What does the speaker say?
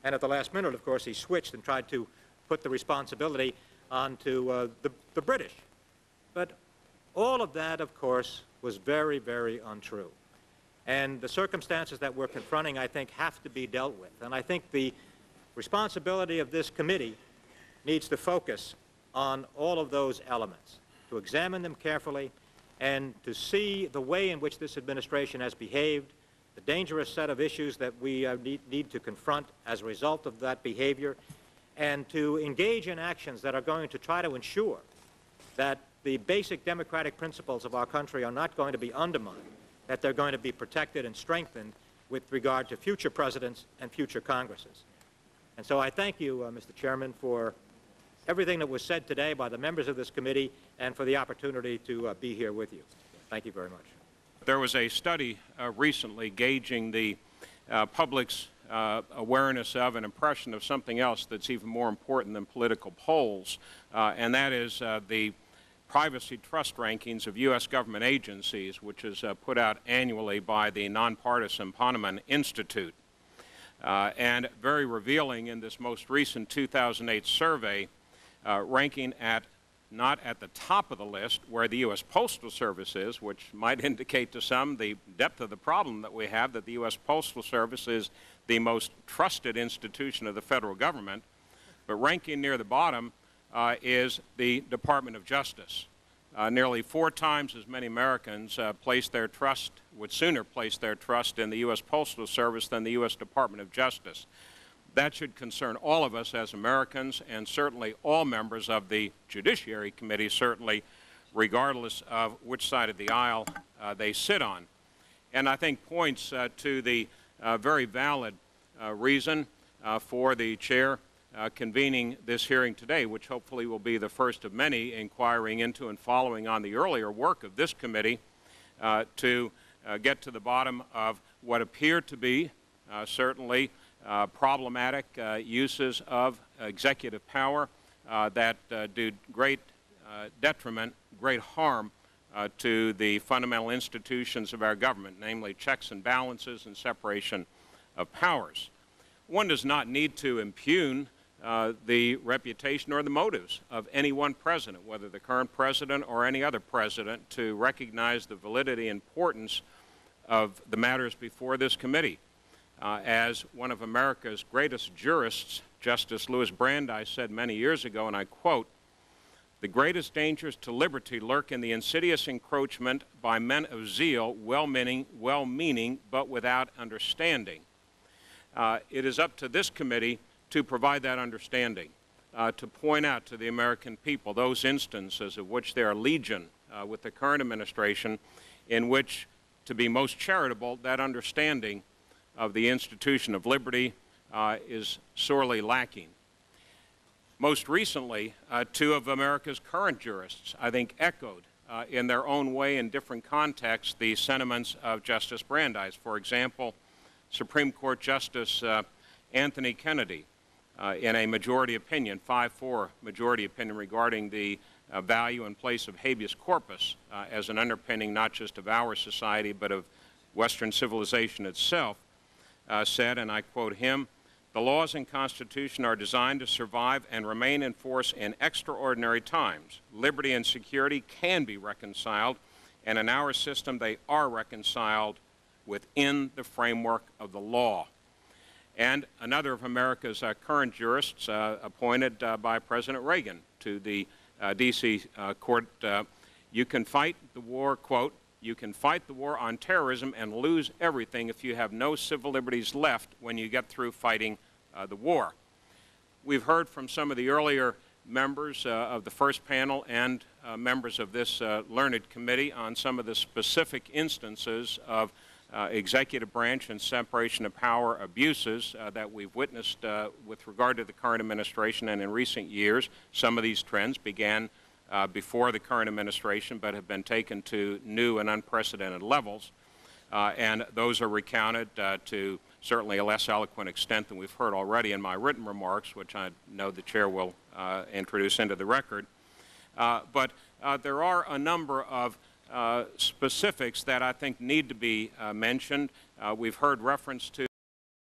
And at the last minute, of course, he switched and tried to put the responsibility onto the British. But all of that, of course, was very, very untrue. And the circumstances that we're confronting, I think, have to be dealt with. And I think the responsibility of this committee needs to focus on all of those elements, to examine them carefully and to see the way in which this administration has behaved, the dangerous set of issues that we need to confront as a result of that behavior, and to engage in actions that are going to try to ensure that the basic democratic principles of our country are not going to be undermined, that they're going to be protected and strengthened with regard to future presidents and future Congresses. And so I thank you, Mr. Chairman, for everything that was said today by the members of this committee and for the opportunity to be here with you. Thank you very much. There was a study recently gauging the public's awareness of and impression of something else that's even more important than political polls, and that is the privacy trust rankings of U.S. government agencies, which is put out annually by the nonpartisan Ponemon Institute. And very revealing in this most recent 2008 survey, ranking not at the top of the list where the U.S. Postal Service is, which might indicate to some the depth of the problem that we have, that the U.S. Postal Service is the most trusted institution of the federal government, but ranking near the bottom is the Department of Justice. Nearly 4 times as many Americans would sooner place their trust in the U.S. Postal Service than the U.S. Department of Justice. That should concern all of us as Americans, and certainly all members of the Judiciary Committee, certainly regardless of which side of the aisle they sit on. And I think points to the very valid reason for the Chair convening this hearing today, which hopefully will be the first of many inquiring into and following on the earlier work of this committee to get to the bottom of what appear to be certainly problematic uses of executive power that do great detriment, great harm to the fundamental institutions of our government, namely checks and balances and separation of powers. One does not need to impugn the reputation or the motives of any one president, whether the current president or any other president, to recognize the validity and importance of the matters before this committee. As one of America's greatest jurists, Justice Louis Brandeis, said many years ago, and I quote, "The greatest dangers to liberty lurk in the insidious encroachment by men of zeal, well-meaning, but without understanding." It is up to this committee to provide that understanding, to point out to the American people those instances, of which there are legion with the current administration, in which, to be most charitable, that understanding of the institution of liberty is sorely lacking. Most recently, 2 of America's current jurists, I think, echoed in their own way in different contexts the sentiments of Justice Brandeis. For example, Supreme Court Justice Anthony Kennedy, in a majority opinion, 5-4 majority opinion regarding the value and place of habeas corpus as an underpinning not just of our society but of Western civilization itself, said, and I quote him, "The laws and Constitution are designed to survive and remain in force in extraordinary times. Liberty and security can be reconciled, and in our system they are reconciled within the framework of the law." And another of America's current jurists appointed by President Reagan to the D.C. court, "You can fight the war," quote, "you can fight the war on terrorism and lose everything if you have no civil liberties left when you get through fighting the war." We've heard from some of the earlier members of the first panel and members of this learned committee on some of the specific instances of executive branch and separation of power abuses that we've witnessed with regard to the current administration, and in recent years some of these trends began before the current administration but have been taken to new and unprecedented levels, and those are recounted to certainly a less eloquent extent than we've heard already in my written remarks, which I know the Chair will introduce into the record. But there are a number of specifics that I think need to be mentioned. We've heard reference to